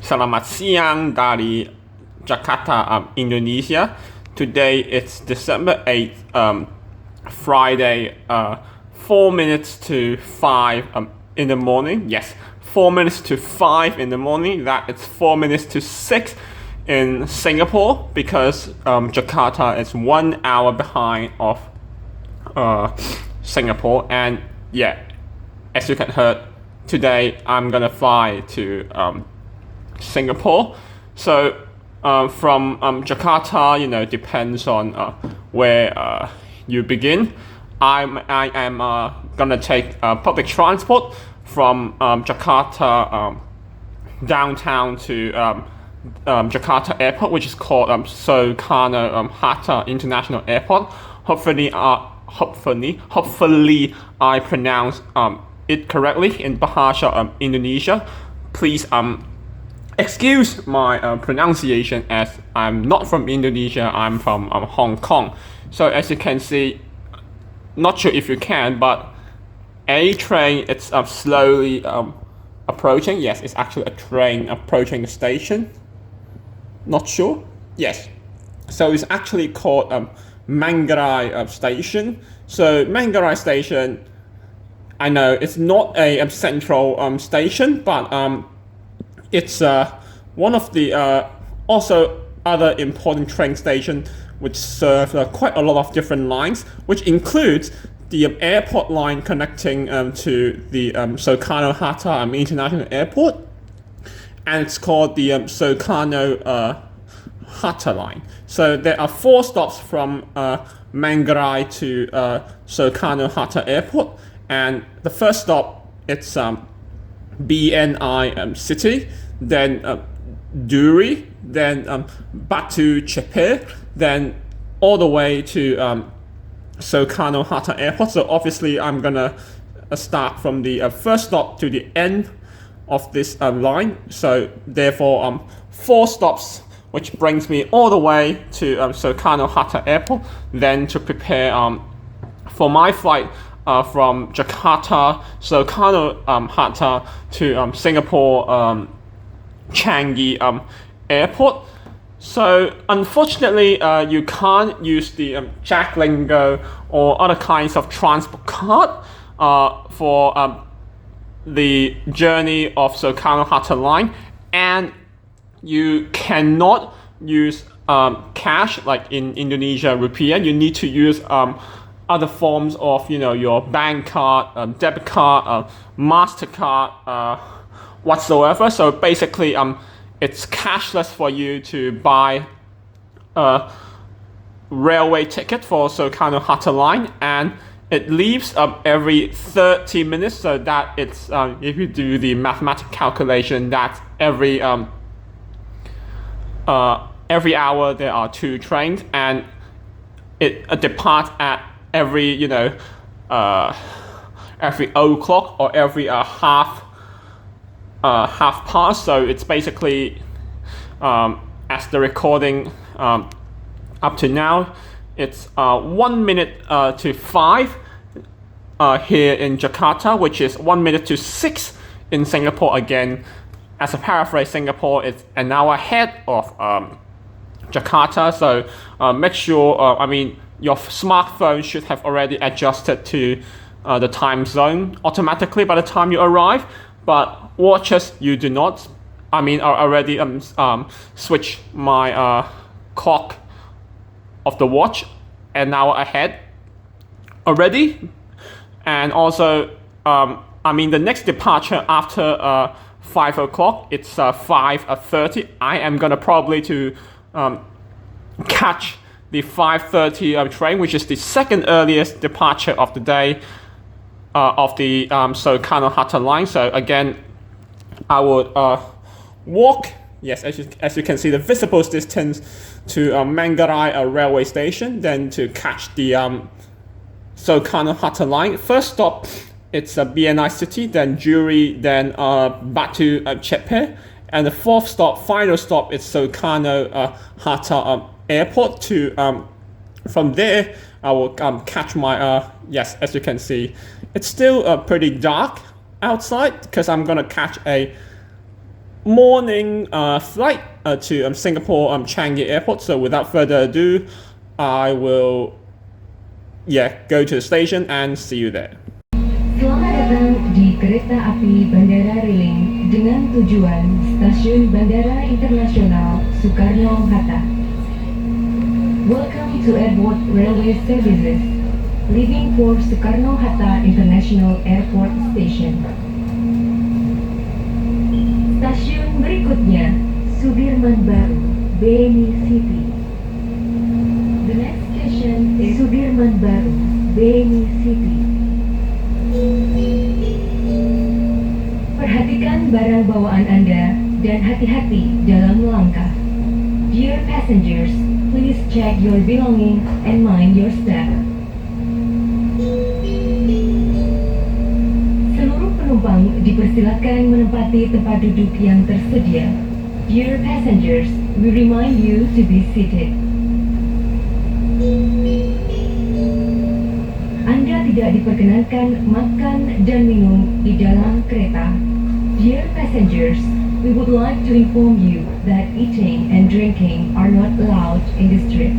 Selamat siang dari Jakarta, Indonesia. Today it's December 8th, Friday, 4 minutes to 5 in the morning. Yes, 4 minutes to 5 in the morning. That it's 4 minutes to 6 in Singapore because Jakarta is 1 hour behind of Singapore. And yeah, as you can hear, today I'm gonna fly to Singapore. So from Jakarta, depends on where you begin. I am gonna take public transport from Jakarta downtown to Jakarta Airport, which is called Soekarno-Hatta International Airport. Hopefully I pronounce it correctly in Bahasa Indonesia. Please excuse my pronunciation, as I'm not from Indonesia. I'm from Hong Kong. So as you can see, not sure if you can, but a train, it's slowly approaching. Yes, it's actually a train approaching the station. Not sure. Yes. So it's actually called Manggarai Station. So Manggarai Station, I know it's not a central station, but it's one of the also other important train stations which serve quite a lot of different lines, which includes the airport line connecting to the Soekarno-Hatta International Airport, and it's called the Soekarno-Hatta line. So there are 4 stops from Manggarai to Soekarno-Hatta Airport, and the first stop it's BNI City, then Duri, then Batik Air, then all the way to Soekarno-Hatta Airport. So obviously I'm gonna start from the first stop to the end of this line. So therefore 4 stops, which brings me all the way to Soekarno-Hatta Airport, then to prepare for my flight from Jakarta, Soekarno-Hatta to Singapore Changi Airport. So unfortunately, you can't use the Jacklingo or other kinds of transport card for the journey of Soekarno-Hatta line, and you cannot use cash like in Indonesia rupiah. You need to use other forms of your bank card, debit card, MasterCard, whatsoever. So basically it's cashless for you to buy a railway ticket for Soekarno-Hatta line, and it leaves every 30 minutes. So that it's if you do the mathematical calculation, that every hour there are 2 trains, and it departs at every every o'clock or every half past. So it's basically as the recording up to now, it's 1 minute to 5 here in Jakarta, which is 1 minute to 6 in Singapore. Again, as a paraphrase, Singapore is an hour ahead of Jakarta. So make sure your smartphone should have already adjusted to the time zone automatically by the time you arrive, but watches, you do not. I already switched my clock of the watch an hour ahead already. And also the next departure after 5 o'clock, it's 5:30. I am gonna probably to catch the 5:30 train, which is the second earliest departure of the day of the Soekarno-Hatta line. So again, I would walk, yes, as you can see, the visible distance to Manggarai railway station, then to catch the Soekarno-Hatta line. First stop, it's BNI City, then Juri, then Batik Air, and the 4th stop, final stop, it's Soekarno-Hatta Airport. To from there, I will catch my yes, as you can see, it's still pretty dark outside because I'm gonna catch a morning flight to Singapore Changi Airport. So without further ado, I will go to the station and see you there. Selamat datang di kereta api Bandara Riling dengan tujuan Stasiun Bandara Internasional Soekarno-Hatta. Welcome to Airport Railway Services, leaving for Soekarno-Hatta International Airport Station. Stasiun berikutnya Sudirman Baru, BNI City. The next station is Sudirman Baru, BNI City. Perhatikan barang bawaan Anda dan hati-hati dalam melangkah. Dear passengers, please check your belongings and mind your step. Seluruh penumpang dipersilakan menempati tempat duduk yang tersedia. Dear passengers, we remind you to be seated. Anda tidak diperkenankan makan dan minum di dalam kereta. Dear passengers, we would like to inform you that eating and drinking are not allowed in this trip.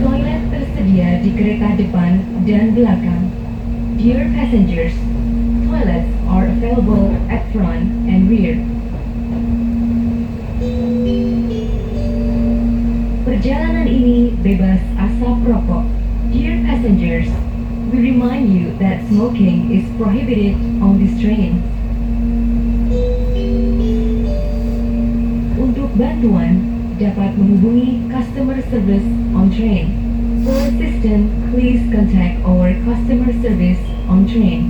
Toilet tersedia di kereta depan dan belakang. Dear passengers, toilets are available at front and rear. Perjalanan ini bebas asap rokok. Dear passengers, we remind you that smoking is prohibited on this train. Untuk bantuan, dapat menghubungi customer service on train. For assistance, please contact our customer service on train.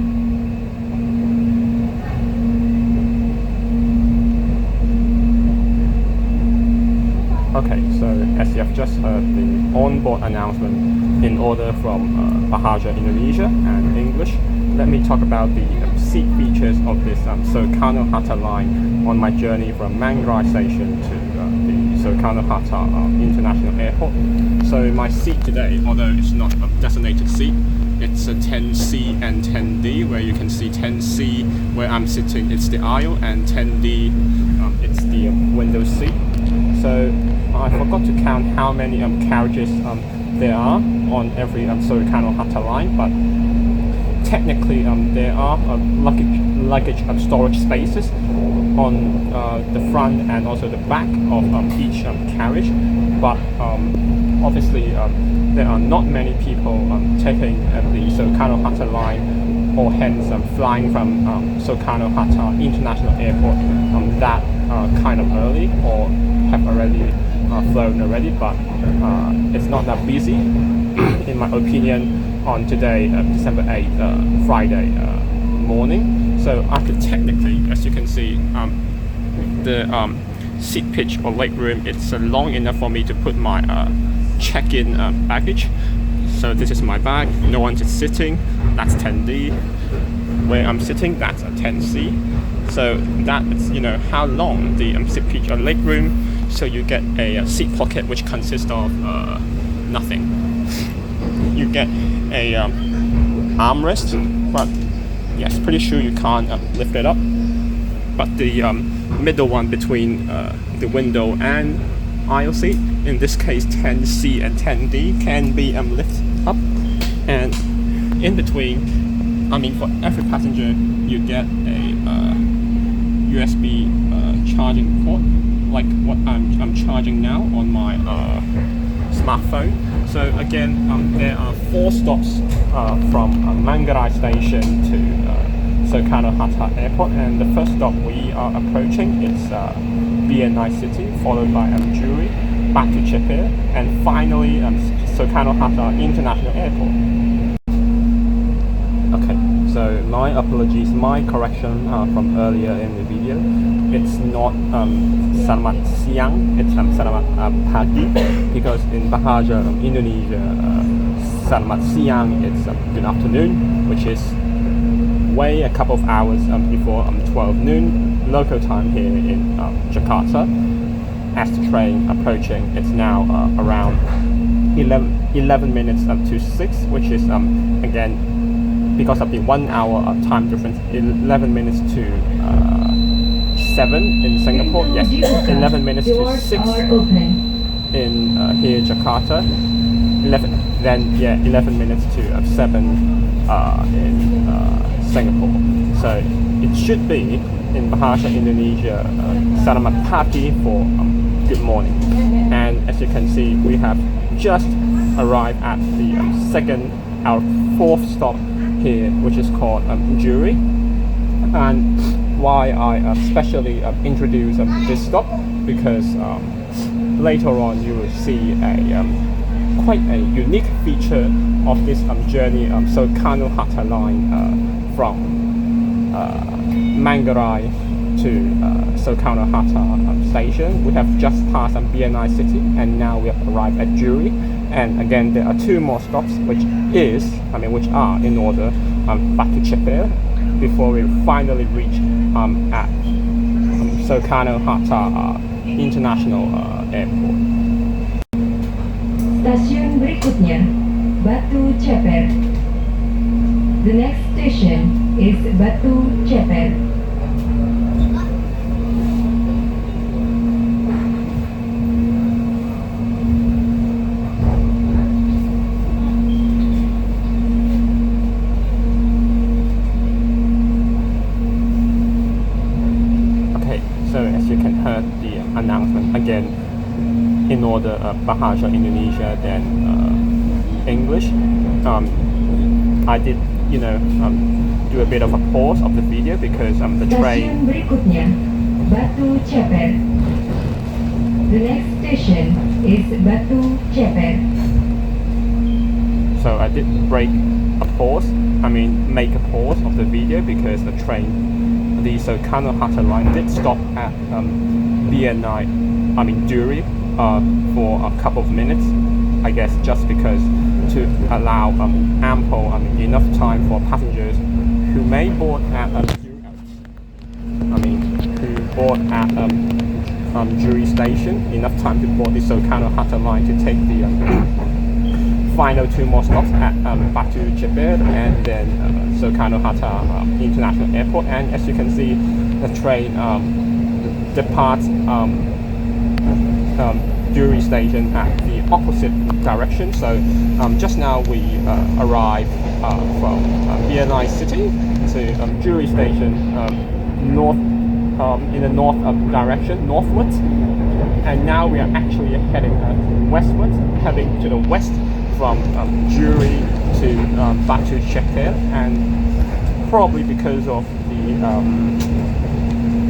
Okay, so as you have just heard the on-board announcement in order from Bahasa Indonesia and English, let me talk about the seat features of this Soekarno-Hatta line on my journey from Manggarai Station to the Soekarno-Hatta International Airport. So my seat today, although it's not a designated seat, it's a 10C and 10D, where you can see 10C where I'm sitting, it's the aisle, and 10D, it's the window seat. So I forgot to count how many carriages there are on every Soekarno-Hatta line, but technically there are luggage storage spaces on the front and also the back of each carriage, but obviously there are not many people taking the Soekarno-Hatta line, or hence flying from Soekarno-Hatta International Airport that kind of early, or have already flown already, but it's not that busy in my opinion on today, December 8th, Friday morning. So I could technically, as you can see, the seat pitch or leg room, it's long enough for me to put my check-in baggage. So this is my bag, no one is sitting, that's 10D. Where I'm sitting, that's a 10C. So that is, how long the seat pitch or leg room. So you get a seat pocket which consists of nothing. You get a armrest, but yes, pretty sure you can't lift it up. But the middle one between the window and aisle seat, in this case 10C and 10D, can be lifted up. And in between, for every passenger, you get a USB charging port, like what I'm charging now on my smartphone. So again, there are 4 stops from Manggarai Station to Soekarno-Hatta Airport, and the first stop we are approaching is BNI City, followed by Juri, Batik Air, and finally Soekarno-Hatta International Airport. Okay, so my apologies, my correction from earlier in the video. It's not Selamat Siang, it's Selamat Pagi, because in Bahasa Indonesia, Selamat Siang, it's good afternoon, which is way a couple of hours before 12 noon local time here in Jakarta. As the train approaching, it's now around 11 minutes to 6, which is again because of the 1 hour time difference, 11 minutes to 7 in Singapore. Yes, 11 minutes to 6 in here Jakarta. 11 minutes to 7 in Singapore. So it should be in Bahasa Indonesia, Selamat pagi for good morning. And as you can see, we have just arrived at the our fourth stop here, which is called Juri. And why I especially introduce this stop, because later on you will see quite a unique feature of this journey, Soekarno-Hatta line from Manggarai to Soekarno-Hatta station. We have just passed BNI City, and now we have arrived at Juri. And again, there are 2 more stops, which are in order Batik Air before we finally reach at Soekarno-Hatta International Airport. Stasiun berikutnya, Batu Ceper. The next station is Batu Ceper. So as you can hear the announcement again, in order Bahasa Indonesia then English. I did do a bit of a pause of the video because the train. Stasiun berikutnya, Batu Ceper. The next station is Batu Ceper. So I did make a pause of the video because the train, the Soekarno-Hatta line, did stop at Juri for a couple of minutes, I guess, just because to allow enough time for passengers who may board at Juri station, enough time to board the Soekarno-Hatta line to take the final 2 more stops at Batu Ceper and then Soekarno-Hatta International Airport. And as you can see, the train departs Juri station at the opposite direction. So just now we arrived from BNI City to Juri station in the north direction, northwards. And now we are actually heading westwards, heading to the west from Juri to Batu Ceper. And probably because of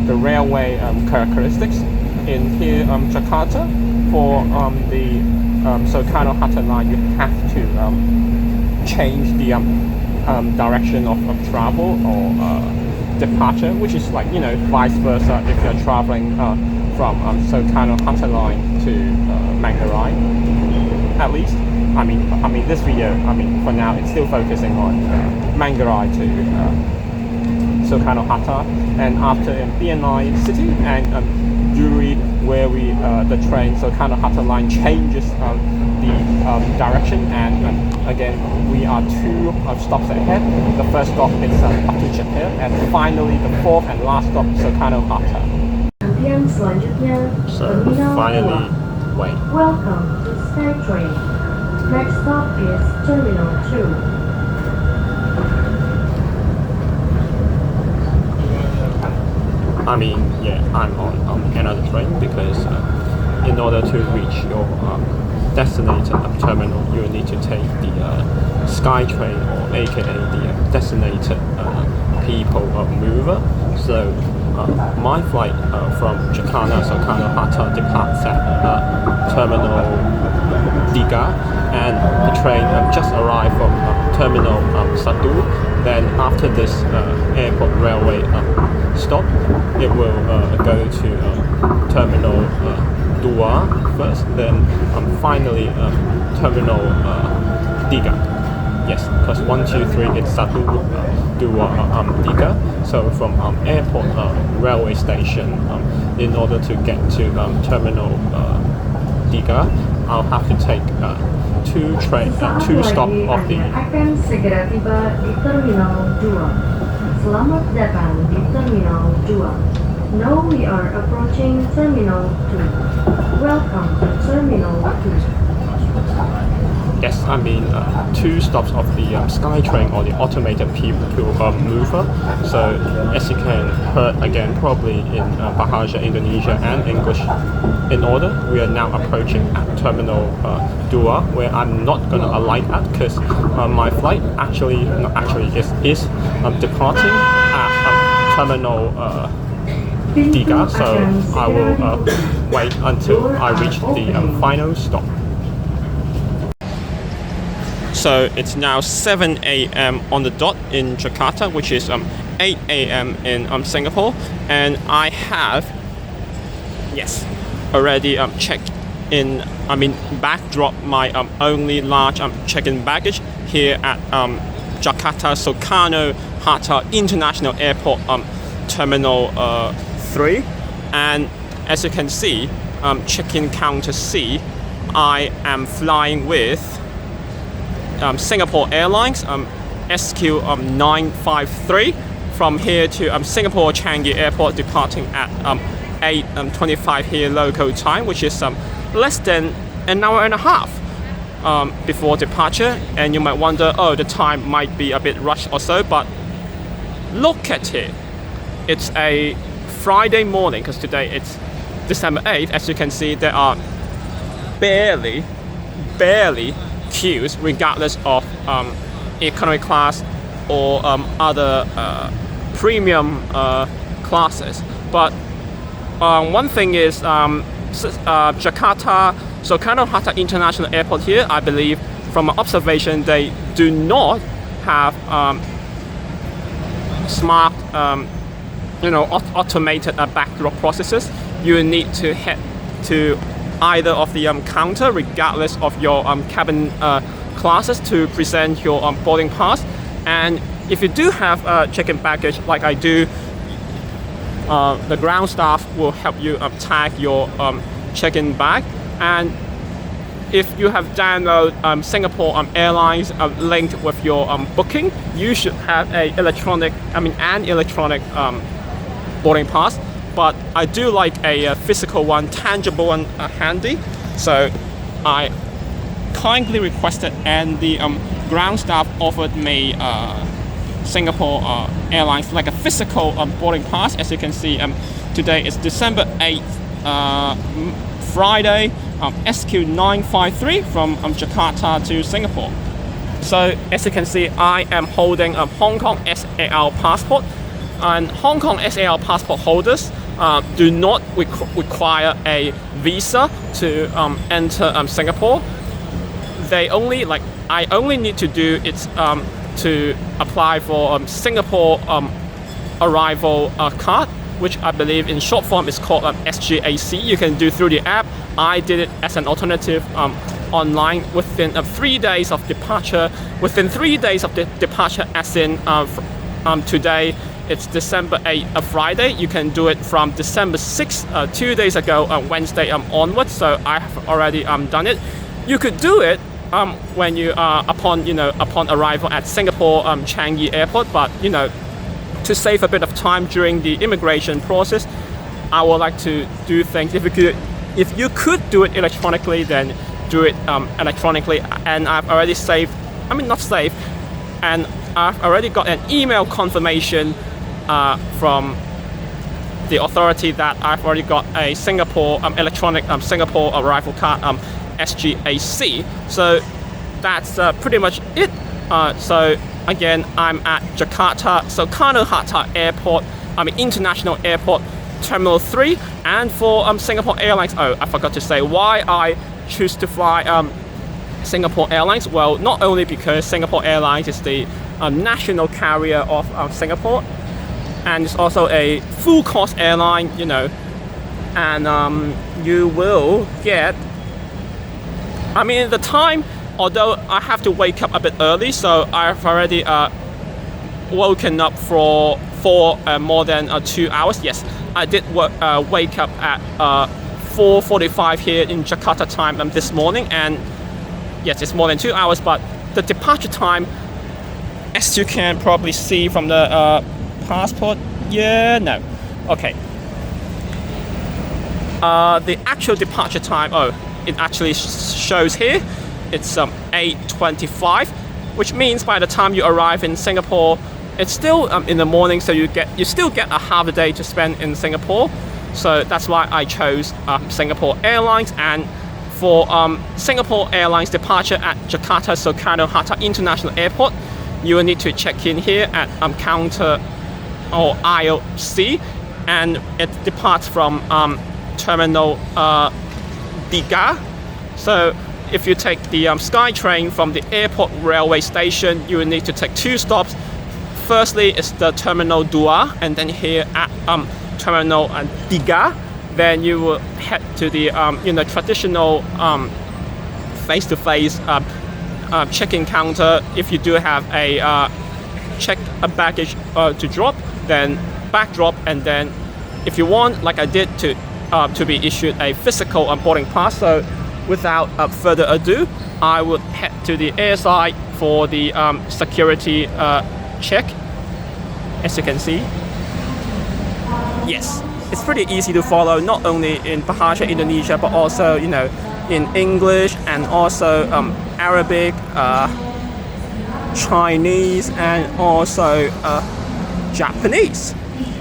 the railway characteristics in here Jakarta, for the Soekarno-Hatta line, you have to change the direction of travel or departure, which is like vice versa if you're traveling from Soekarno-Hatta line to Manggarai. At least, this video, for now, it's still focusing on Manggarai to Soekarno-Hatta, and after BNI City and Juri, where the train Soekarno-Hatta line changes the direction, and again we are 2 stops ahead. The first stop is Batu Ceper, and finally the 4th and last stop Soekarno-Hatta. Antrian selanjutnya, So Terminal finally, 2. wait. Welcome to SkyTrain. Next stop is Terminal 2. I'm on another train because in order to reach your designated terminal, you need to take the SkyTrain, or aka the designated people mover. So my flight from Jakarta Soekarno-Hatta departs at Terminal 3, and the train just arrived from Terminal 1. Then after this airport railway stop, it will go to Terminal 2 first, then finally Terminal 3. Yes, because 1, 2, 3 it's 1, 2, 3. So from airport railway station, in order to get to Terminal 3, I'll have to take two stops of the. Akan segera tiba di Terminal 2. Selamat datang di Terminal 2. Now we are approaching Terminal 2. Welcome to Terminal 2. Yes, I mean two stops of the SkyTrain or the automated people mover. So as you can hear again, probably in Bahasa Indonesia and English in order, we are now approaching at Terminal 2, where I'm not going to alight at because my flight is departing at Terminal 3, so I will wait until I reach the final stop. So it's now 7 a.m. on the dot in Jakarta, which is 8 a.m. in Singapore, and I have already checked in. Backdrop my only large check-in baggage here at Jakarta Soekarno-Hatta International Airport Terminal 3, and as you can see, check-in counter C, I am flying with Singapore Airlines SQ953 from here to Singapore Changi Airport, departing at 8:25 here local time, which is less than an hour and a half before departure. And you might wonder, oh, the time might be a bit rushed or so, but look at it. It's a Friday morning because today it's December 8th. As you can see, there are barely queues, regardless of economy class or other premium classes. But one thing is Jakarta Soekarno-Hatta International Airport here, I believe from my observation, they do not have smart automated backdrop processes. You need to head to either of the counter, regardless of your cabin classes, to present your boarding pass. And if you do have check-in baggage like I do, the ground staff will help you tag your check-in bag. And if you have downloaded Singapore Airlines linked with your booking, you should have an electronic boarding pass. But I do like a physical one, tangible one handy. So I kindly requested, and the ground staff offered me Singapore Airlines like a physical boarding pass. As you can see, today is December 8th, Friday, SQ953 from Jakarta to Singapore. So as you can see, I am holding a Hong Kong SAR passport, and Hong Kong SAR passport holders do not require a visa to enter Singapore. I only need to do it to apply for Singapore arrival card, which I believe in short form is called SGAC. You can do through the app. I did it as an alternative online within 3 days of departure. Within 3 days of the departure, as in today, it's December 8th, a Friday. You can do it from December 6th, 2 days ago, Wednesday onwards. So I have already done it. You could do it when you are upon arrival at Singapore Changi Airport, but to save a bit of time during the immigration process, I would like to do things. If you could do it electronically, then do it electronically. And I've already and I've already got an email confirmation from the authority that I've already got a Singapore electronic Singapore arrival card, SGAC. So that's pretty much it. So again, I'm at Jakarta Soekarno-Hatta Airport, International Airport, Terminal 3. And for Singapore Airlines, I forgot to say why I choose to fly Singapore Airlines. Well, not only because Singapore Airlines is the national carrier of Singapore, and it's also a full cost airline, and you will get, the time, although I have to wake up a bit early, so I've already woken up for more than 2 hours. Yes, I did wake up at 4:45 here in Jakarta time this morning, and yes, it's more than 2 hours, but the departure time, as you can probably see from the passport, no, okay. The actual departure time, it actually shows here, it's 8:25, which means by the time you arrive in Singapore, it's still in the morning, so you still get a half a day to spend in Singapore. So that's why I chose Singapore Airlines. And for Singapore Airlines departure at Jakarta Soekarno-Hatta International Airport, you will need to check in here at counter or aisle C, and it departs from Terminal 3. So if you take the SkyTrain from the airport railway station, you will need to take 2 stops. Firstly, it's the Terminal 2, and then here at Terminal 3, then you will head to the traditional face-to-face check-in counter. If you do have a baggage to drop, then back drop, and then if you want, like I did, to be issued a physical boarding pass. So without further ado, I would head to the airside for the security check. As you can see, yes, it's pretty easy to follow, not only in Bahasa Indonesia, but also in English, and also Arabic, Chinese, and also Japanese.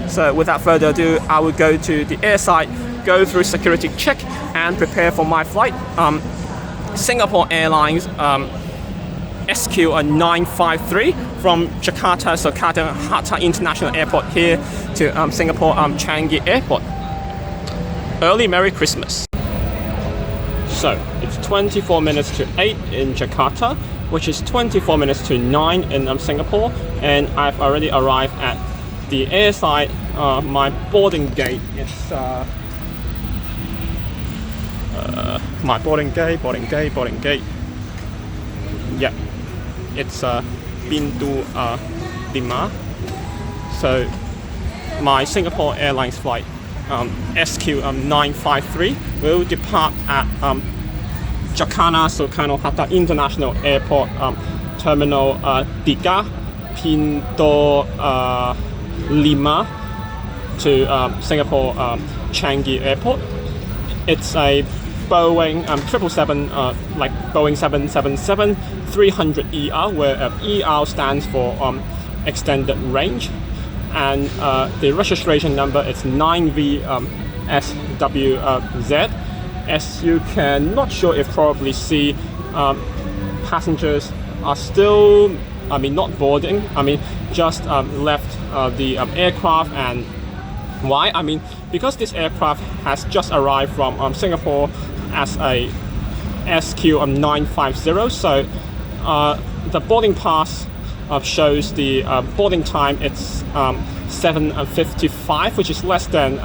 So without further ado, I will go to the airside, go through security check, and prepare for my flight. Singapore Airlines SQ953 from Jakarta Soekarno-Hatta International Airport here to Singapore Changi Airport. Early Merry Christmas. So it's 24 minutes to 8 in Jakarta, which is 24 minutes to 9 in Singapore, and I've already arrived at the airside. My boarding gate, it's my boarding gate. Yeah, it's Pintu 5. So my Singapore Airlines flight SQ953 will depart at Jakarta Soekarno-Hatta International Airport, Terminal 3, Pintu 5 to Singapore Changi Airport. It's a Boeing 777, like Boeing 777-300ER, where ER stands for extended range, and the registration number is 9VSWZ. As you can, not sure if probably see, passengers are still, not boarding, just left the aircraft. And why? Because this aircraft has just arrived from Singapore as a SQ950, so the boarding pass shows the boarding time. It's 7:55, which is less than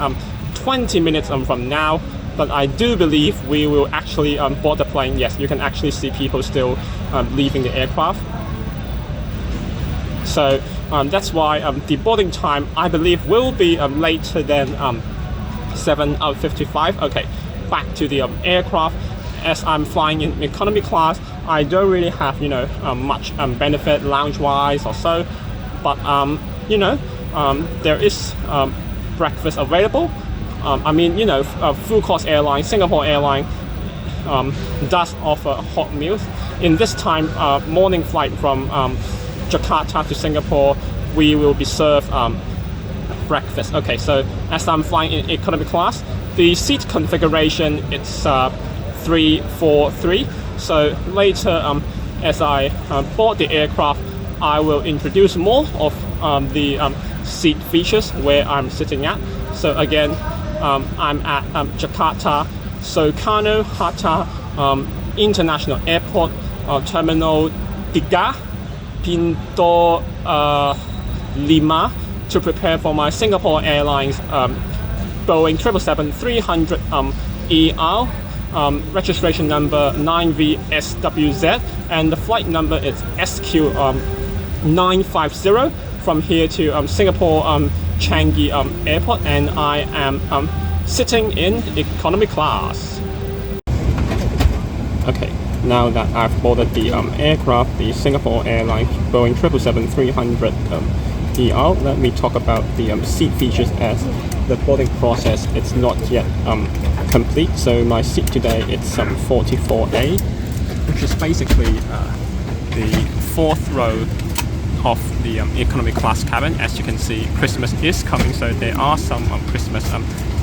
20 minutes from now. But I do believe we will actually board the plane. Yes, you can actually see people still leaving the aircraft. So that's why the boarding time, I believe, will be later than 7:55. Okay, back to the aircraft. As I'm flying in economy class, I don't really have much benefit lounge-wise or so. But there is breakfast available. Full course airline, Singapore Airline does offer hot meals. In this time morning flight from Jakarta to Singapore, we will be served breakfast. Okay, so as I'm flying in economy class, the seat configuration, it's 343. So later, as I board the aircraft, I will introduce more of the seat features where I'm sitting at. So again, I'm at Jakarta Soekarno-Hatta International Airport, Terminal 3, Pintu 5, to prepare for my Singapore Airlines Boeing 777-300ER, registration number 9VSWZ, and the flight number is SQ950 from here to Singapore Changi Airport, and I am sitting in economy class. Okay, now that I've boarded the aircraft, the Singapore Airlines Boeing 777-300ER, let me talk about the seat features as the boarding process. It's not yet complete. So my seat today, it's 44A, which is basically the fourth row of the economy class cabin. As you can see, Christmas is coming, so there are some Christmas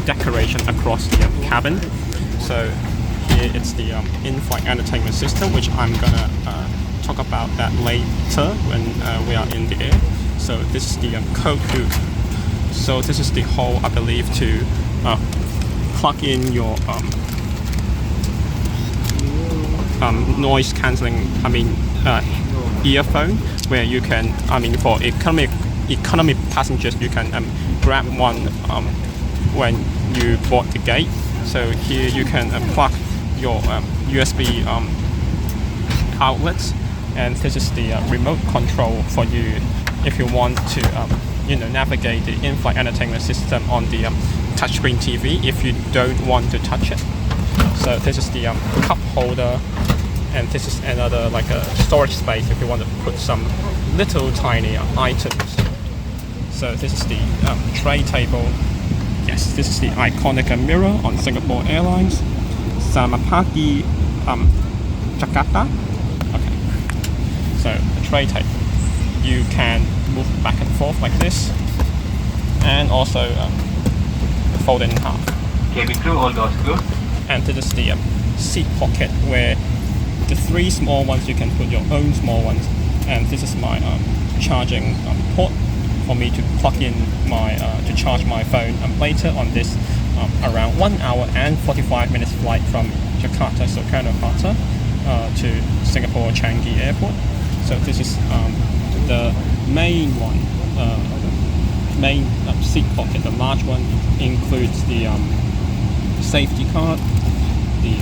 decoration across the cabin. So here it's the in-flight entertainment system, which I'm gonna talk about that later when we are in the air. So this is the code hook. So this is the hole, I believe, to plug in your noise cancelling, earphone, where you can, for economy passengers, you can grab one when you board the gate. So here you can plug your USB outlets, and this is the remote control for you if you want to navigate the in-flight entertainment system on the touchscreen TV if you don't want to touch it. So this is the cup holder, and this is another like a storage space if you want to put some little tiny items. So this is the tray table. Yes, this is the iconic mirror on Singapore Airlines. Selamat pagi, Jakarta. Okay, so the tray table, you can move back and forth like this, and also fold it in half. Cabin crew, all doors closed. And this is the seat pocket, where the three small ones you can put your own small ones, and this is my charging port for me to plug in my to charge my phone later on this around 1 hour and 45 minutes flight from Jakarta, Soekarnohatta to Singapore Changi Airport. So this is the main one, main seat pocket. The large one includes the safety card, the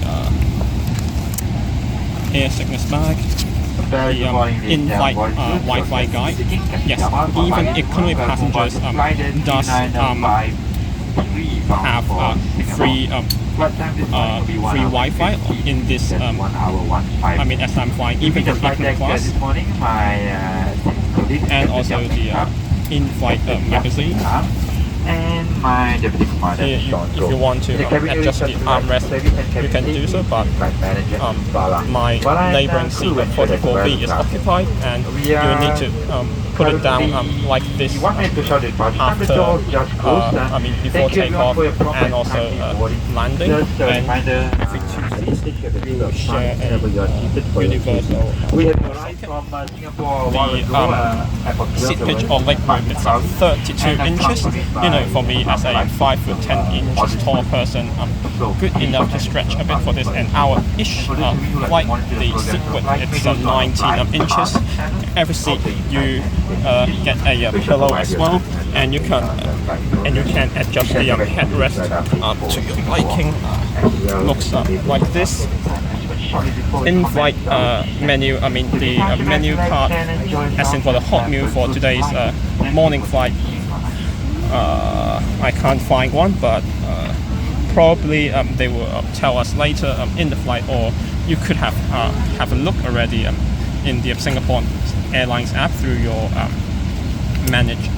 air sickness bag, the in-flight Wi-Fi guide. Yes, even economy passengers does have free Wi-Fi in this. as I'm flying even from economy class, and also the in-flight magazine. And my deputy commander, If you want to adjust the armrest, you can do so, but my neighboring seat, 44B, is occupied, and you need to put it down like this after, before takeoff and also landing. And every two seats we will share a universal the seat pitch or leg room. It's 32 inches. For me as a 5'10" tall person, good enough to stretch a bit for this an hour-ish flight. The seat width, it's 19 inches. Every seat you get a pillow as well, and you can adjust the headrest to your liking. Looks like this. In-flight menu, the menu card, as in for the hot meal for today's morning flight. I can't find one, but probably they will tell us later in the flight, or you could have a look already in the Singapore Airlines app through your managed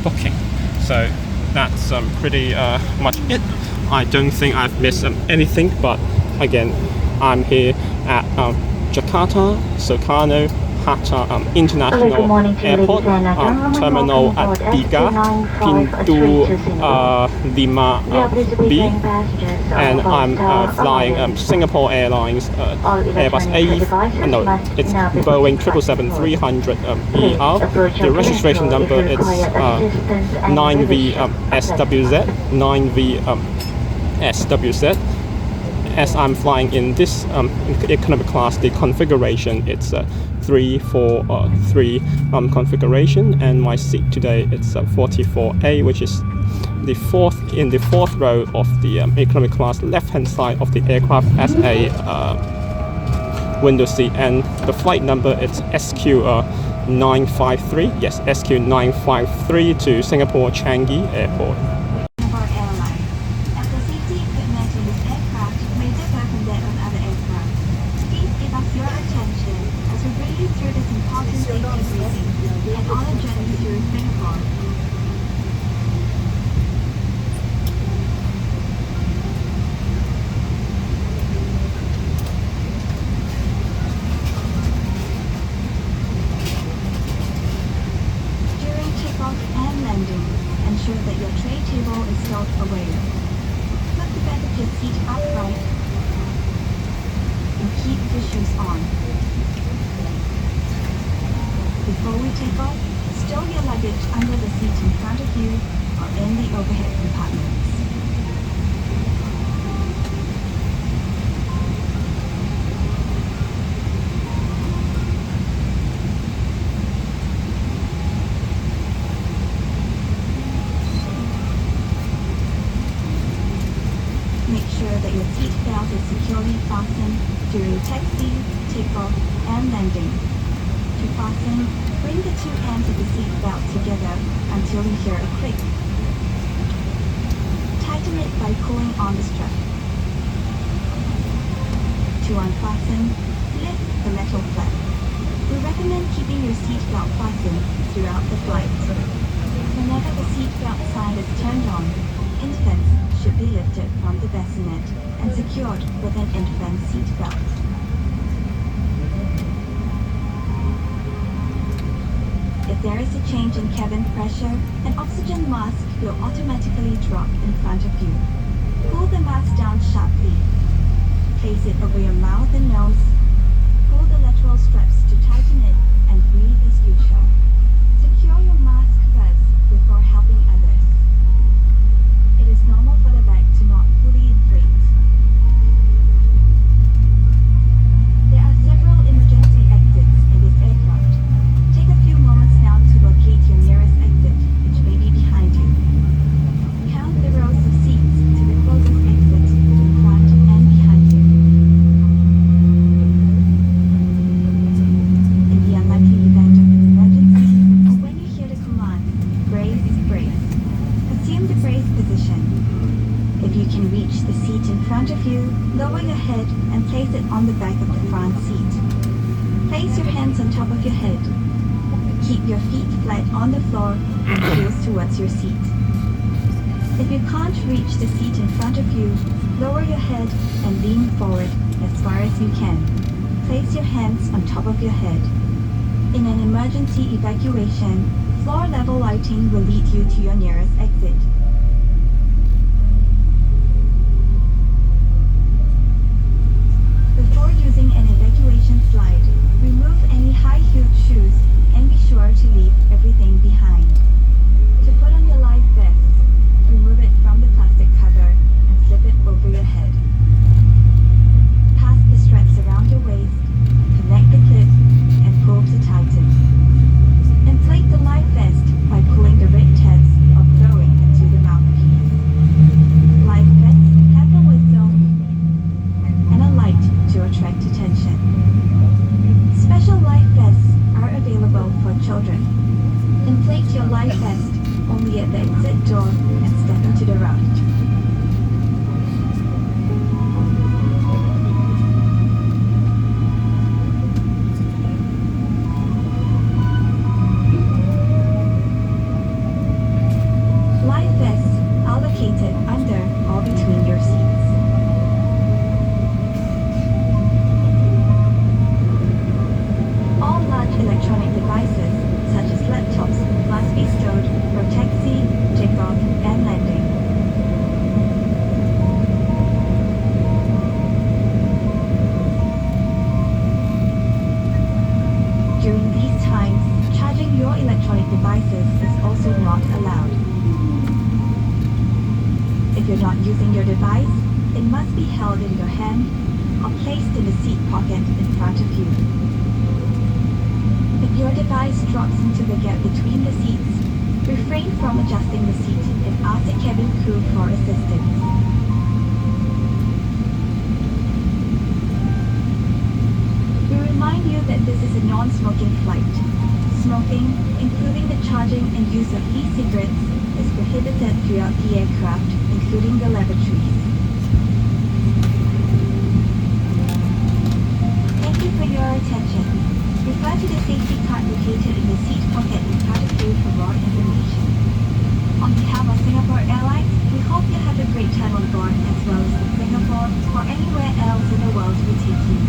booking. So that's pretty much it. I don't think I've missed anything, but again, I'm here at Jakarta Soekarnohatta International Airport, Terminal at 3, Pintu 5B, and I'm flying Singapore Airlines Airbus it's Boeing 777-300ER. The registration number is 9V-SWZ. As I'm flying in this economy class, the configuration it's 343 configuration, and my seat today it's 44A, which is the fourth row of the economy class, left hand side of the aircraft as a window seat, and the flight number it's SQ953. Yes, SQ953 to Singapore Changi Airport. sure that your tray table is stowed away. Put the back of your seat upright and keep your shoes on. Before we take off, stow your luggage under the seat in front of you or in the overhead compartments. Make sure that your seat belt is securely fastened during taxi, takeoff, and landing. To fasten, bring the two ends of the seat belt together until you hear a click. Tighten it by pulling on the strap. To unfasten, lift the metal flap. We recommend keeping your seat belt fastened throughout the flight. Whenever the seat belt sign is turned on, infants should be lifted from the bassinet and secured with an infant seat belt. If there is a change in cabin pressure, an oxygen mask will automatically drop in front of you. Pull the mask down sharply. Place it over your mouth and nose. Pull the lateral straps to tighten it and breathe as usual. Secure your mask first before helping others. It is normal for the bag to not fully inflate. There are several emergency exits in this aircraft. Take a few moments now to locate your nearest exit, which may be behind you. Count the rows of seats to the closest exit in front and behind you. In the unlikely event of an emergency, or when you hear the command, brace, brace, assume the brace position. If you can reach the seat in front of you, lower your head and place it on the back of the front seat. Place your hands on top of your head. Keep your feet flat on the floor and heels towards your seat. If you can't reach the seat in front of you, lower your head and lean forward as far as you can. Place your hands on top of your head. In an emergency evacuation, floor level lighting will lead you to your nearest exit. Before using an evacuation slide, remove any high-heeled shoes and be sure to leave everything behind. To put on your life vest, remove it from the plastic cover and slip it over your head. Pass the straps around your waist, connect the clip, and pull to tighten. Inflate the life vest by pulling the red tabs or throwing into the mouthpiece. Life vests have a whistle and a light to attract attention. Special life vests are available for children. Inflate your life vest only at the exit door and step into the raft. Life vests are located under or between your seats. All large electronic devices, such as laptops, must be stowed for taxi, takeoff, and landing. During these times, charging your electronic devices is also not allowed. If you're not using your device, it must be held in your hand or placed in the seat pocket in front of you. If your device drops into the gap between the seats, refrain from adjusting the seat and ask the cabin crew for assistance. We remind you that this is a non-smoking flight. Smoking, including the charging and use of e-cigarettes, is prohibited throughout the aircraft, including the lavatories. Thank you for your attention. Refer to the safety card located in the seat pocket in front of you for more information. On behalf of Singapore Airlines, we hope you have a great time on board as well as in Singapore or anywhere else in the world we take you.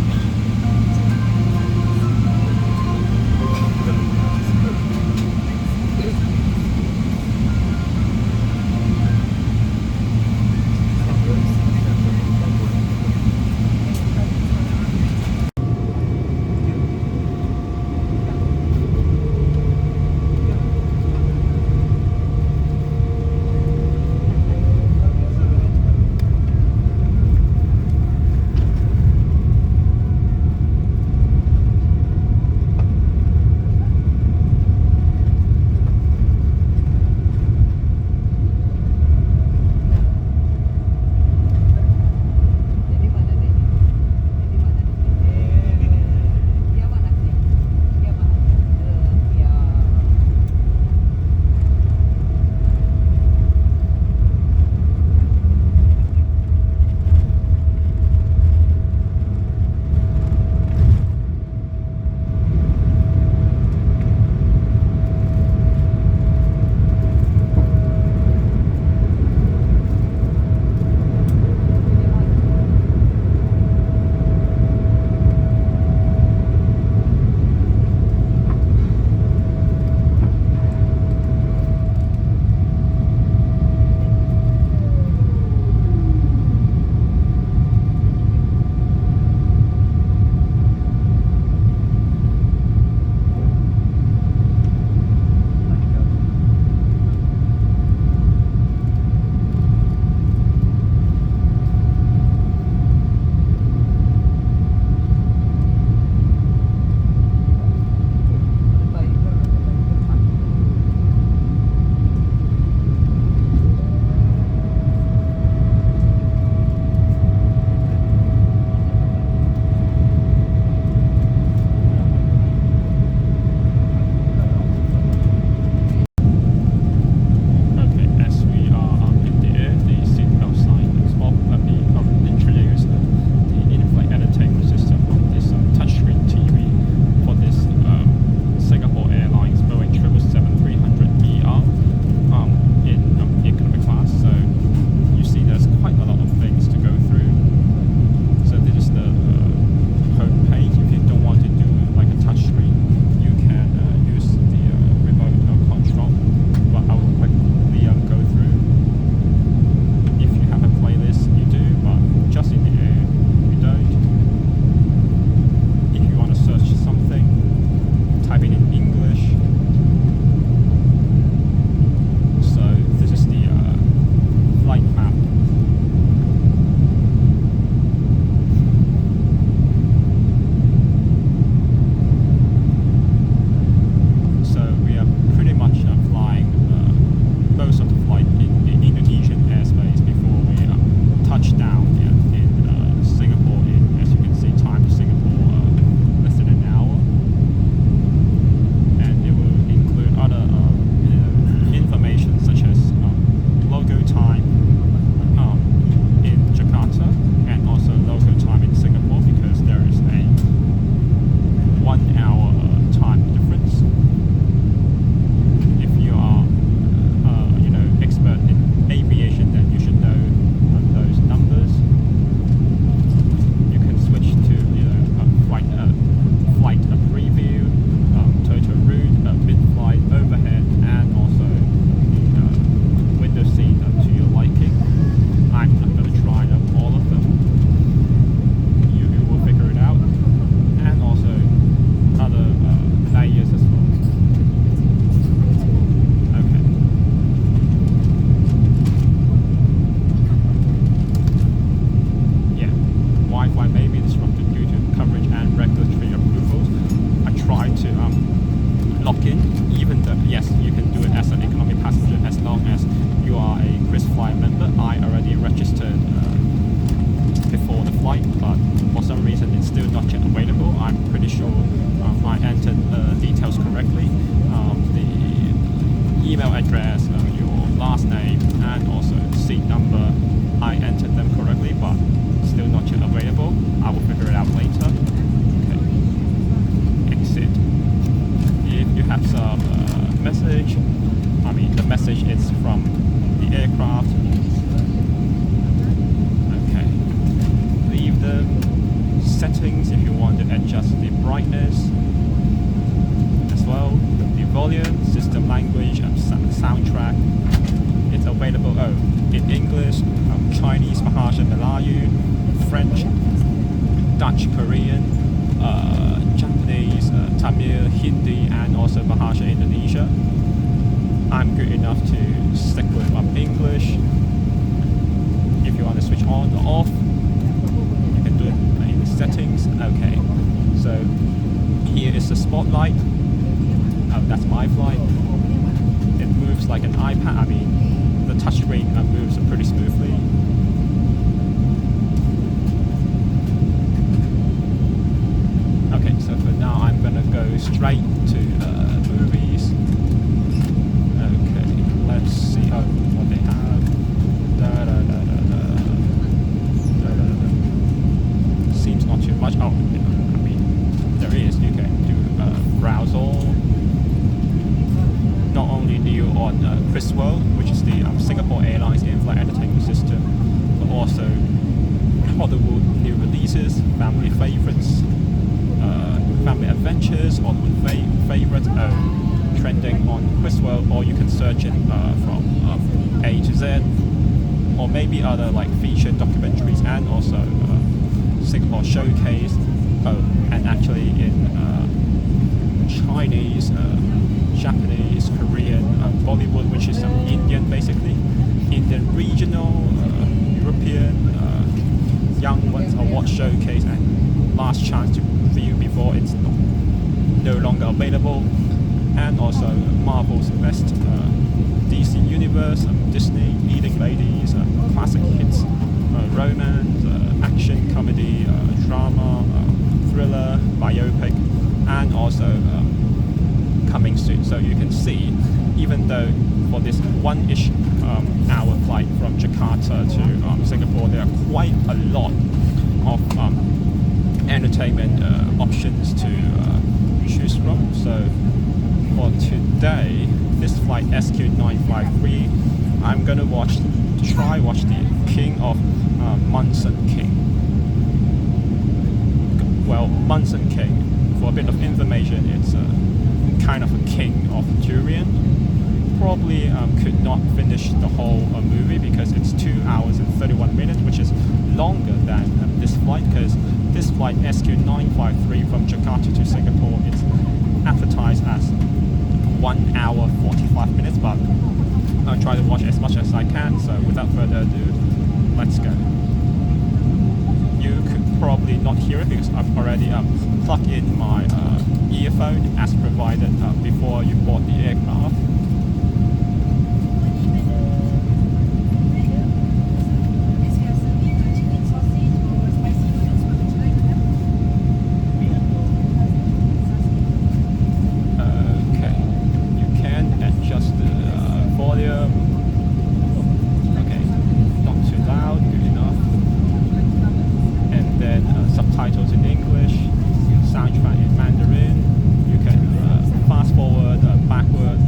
brightness as well, the volume, system language, and soundtrack. It's available in English, Chinese, Bahasa Melayu, French, Dutch, Korean, Japanese, Tamil, Hindi, and also Bahasa Indonesia. I'm good enough to stick with English. If you want to switch on or off, you can do it in the settings. Okay, so here is the spotlight. That's my flight. It moves like an iPad. I mean, the touchscreen moves pretty smoothly. Okay, so for now I'm gonna go straight to movies. Okay, let's see what they have. Seems not too much. I mean, there is. You can do browse all. Not only new on Chris World, which is the Singapore Airlines in-flight entertainment system, but also Hollywood new releases, family favorites, family adventures, Hollywood favorites, trending on Chris World, or you can search it from A to Z, or maybe other like featured documentaries and also Singapore Showcase, and actually in Chinese, Japanese, Korean, Bollywood, which is Indian basically, Indian regional, European, young ones award showcase and last chance to view before it's no longer available, and also Marvel's best, DC Universe, Disney, leading ladies, classic hits, romance, action, comedy, drama, thriller, biopic, and also coming soon. So you can see, even though for this one-ish hour flight from Jakarta to Singapore, there are quite a lot of entertainment options to choose from. So for today, this flight SQ953, I'm gonna try watch the King of Munson King. Well, Munson King, for a bit of information, it's kind of a king of durian. Probably could not finish the whole movie because it's 2 hours and 31 minutes, which is longer than this flight, because this flight SQ953 from Jakarta to Singapore is advertised as 1 hour 45 minutes, but I'll try to watch as much as I can. So without further ado, let's go. You could probably not hear it because I've already plugged in my earphone as provided before you board the aircraft. Okay, you can adjust the volume. Okay, not too loud, good enough. And then subtitles in English, soundtrack in Mandarin. You can fast forward, backward,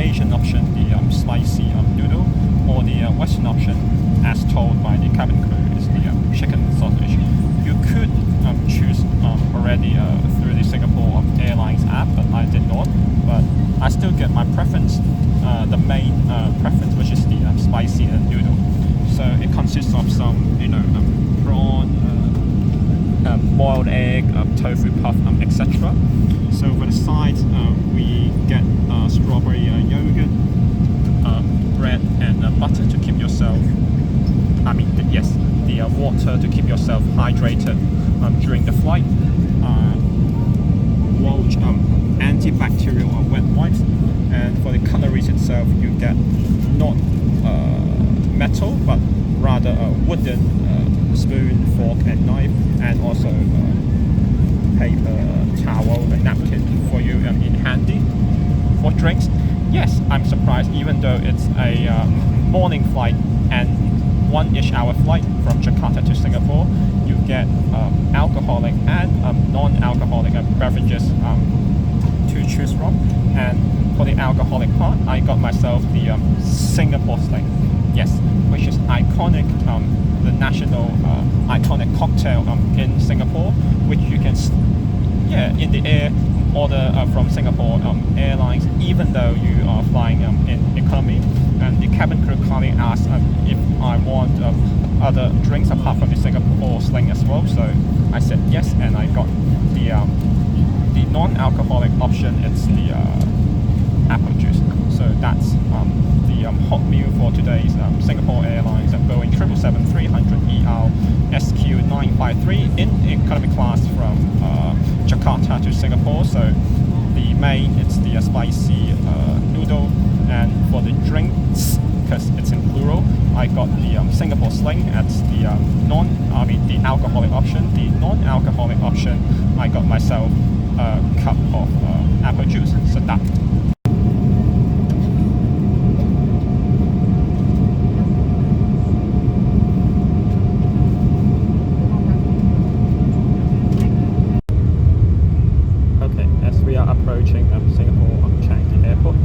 Asian option, the spicy noodle, or the Western option, as told by the cabin crew, is the chicken sausage. You could choose already through the Singapore Airlines app, but I did not. But I still get my preference, the main preference, which is the spicy noodle. So it consists of some, prawn, boiled egg, tofu puff, etc. So for the sides, we get strawberry yogurt, bread, and butter to keep yourself. The water to keep yourself hydrated during the flight. Antibacterial wet wipes, and for the cutleries itself, you get not metal but rather a wooden spoon, fork, and knife, and also paper towel and napkin for you in handy. For drinks, yes, I'm surprised, even though it's a morning flight and 1-ish hour flight from Jakarta to Singapore, you get alcoholic and non-alcoholic beverages to choose from. And for the alcoholic part, I got myself the Singapore Sling, yes, which is iconic, the national iconic cocktail in Singapore, which you can in the air order from Singapore Airlines, even though you are flying in economy. And the cabin crew kindly asked if I want other drinks apart from the Singapore Sling as well. So I said yes, and I got the non-alcoholic option. It's the apple juice. So that's the hot meal for today's Singapore Airlines and Boeing 777-300ER SQ953 in economy class from Jakarta to Singapore. So the main, it's the spicy noodle, and for the drinks, because it's in plural, I got the Singapore Sling. That's the the alcoholic option. The non-alcoholic option, I got myself a cup of apple juice. So that. Okay, as we are approaching Singapore Changi Airport,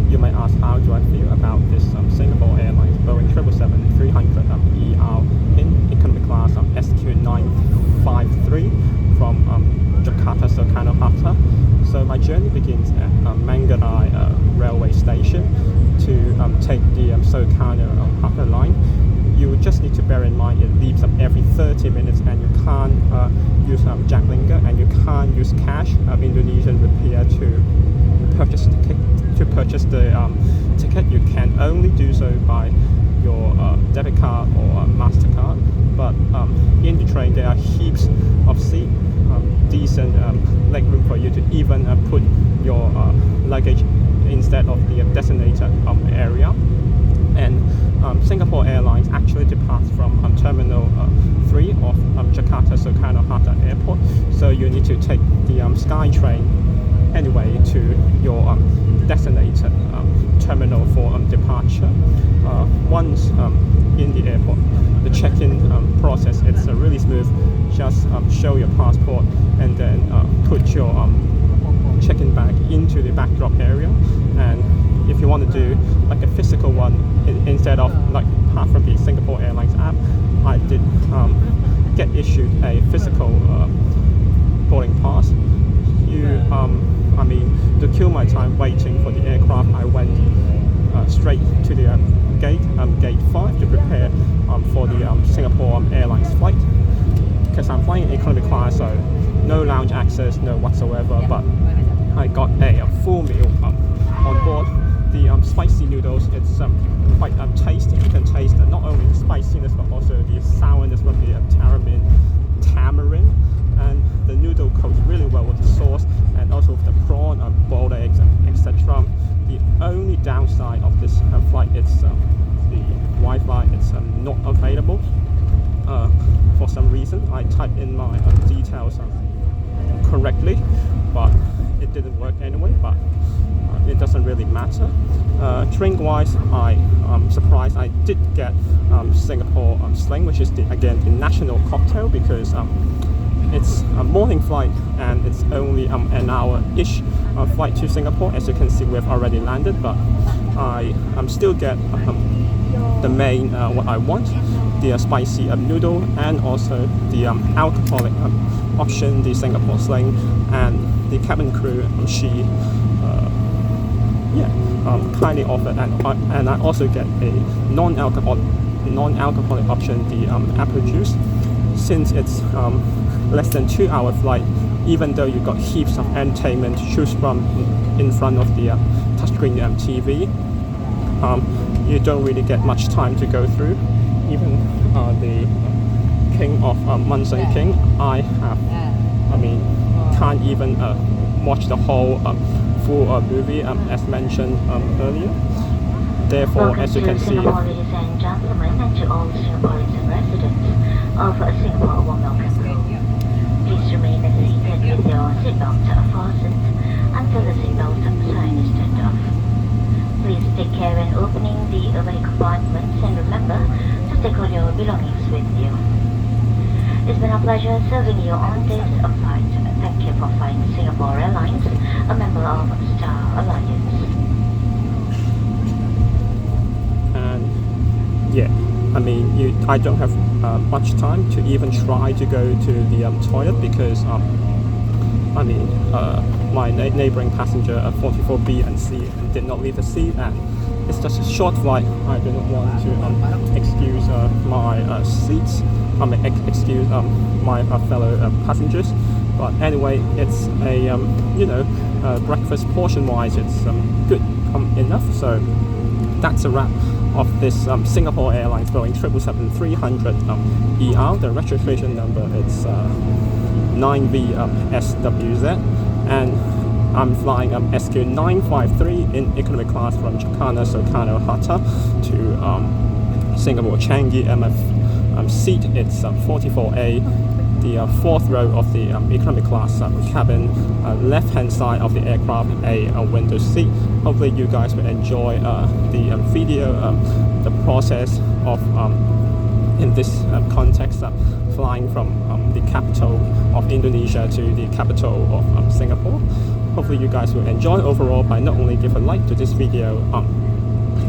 you may ask, how do I feel about this Singapore Airlines Boeing 777-300ER in economy class SQ953 from Jakarta Soekarno-Hatta. So my journey begins at Manggarai railway station to take the Soekarno-Hatta line. You just need to bear in mind it leaves up every 30 minutes, and you can't use Jacklinga, and you can't use cash, Indonesian rupiah, to purchase the ticket. You can only do so by your debit card or MasterCard. But in the train, there are heaps of seats, decent leg room for you to even put your luggage instead of the designated area. And Singapore Airlines actually departs from Terminal 3 of Jakarta Soekarno-Hatta Airport. So you need to take the SkyTrain anyway to your designated terminal for departure. Once in the airport, the check-in process, it's really smooth. Just show your passport and then put your check-in bag into the backdrop area. And if you want to do like a physical one, instead of like apart from the Singapore Airlines app, I did get issued a physical boarding pass. To kill my time waiting for the aircraft, I went straight to the gate 5 to prepare for the Singapore Airlines flight, because I'm flying in economy class, so no lounge access, no whatsoever. But I got a full meal on board. The spicy noodles, it's quite tasty. You can taste not only the spiciness but also the sourness from the tamarind, and the noodle coats really well with the sauce, and also with the prawn, boiled eggs, etc. The only downside of this flight is the Wi-Fi. It's not available for some reason. I typed in my details correctly, but it didn't work anyway. But it doesn't really matter. Drink wise, I'm surprised I did get Singapore Sling, which is again the national cocktail, because it's a morning flight and it's only an hour-ish flight to Singapore. As you can see, we've already landed, but I'm still get the main what I want, the spicy noodle, and also the alcoholic option, the Singapore Sling, and the cabin crew she kindly offered, and I also get a non-alcoholic option, the apple juice. Since it's less than 2-hour flight, even though you got heaps of entertainment to choose from in front of the touchscreen TV, you don't really get much time to go through. Even the King of Munson King, can't even watch the whole full movie as mentioned earlier. Therefore, as you can see, Singapore, ladies and gentlemen, and to all Singaporeans and residents of Singapore, warm welcome. Please remain seated with your seatbelt fastened until the seatbelt sign is turned off. Please take care when opening the overhead compartments, and remember to take all your belongings with you. It's been a pleasure serving you on this flight. Thank you for flying Singapore Airlines, a member of Star Alliance. And I don't have much time to even try to go to the toilet because my neighboring passenger 44B and C did not leave the seat, and it's just a short flight. I do not want to excuse my seats. Excuse my fellow passengers. But anyway, it's a breakfast portion wise, it's good enough. So that's a wrap of this Singapore Airlines Boeing 777-300ER. The registration number is 9VSWZ, and I'm flying SQ953 in economy class from Jakarta, Soekarno-Hatta to Singapore Changi MF seat. It's 44A, the fourth row of the economy class cabin, left hand side of the aircraft, a window seat. Hopefully you guys will enjoy the video, the process of in this context flying from the capital of Indonesia to the capital of Singapore. Hopefully you guys will enjoy overall by not only give a like to this video,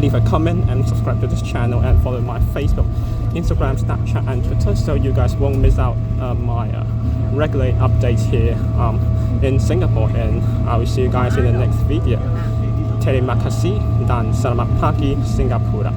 leave a comment and subscribe to this channel, and follow my Facebook, Instagram, Snapchat and Twitter so you guys won't miss out my regular updates here in Singapore. And I will see you guys in the next video. Terima kasih dan selamat pagi Singapura.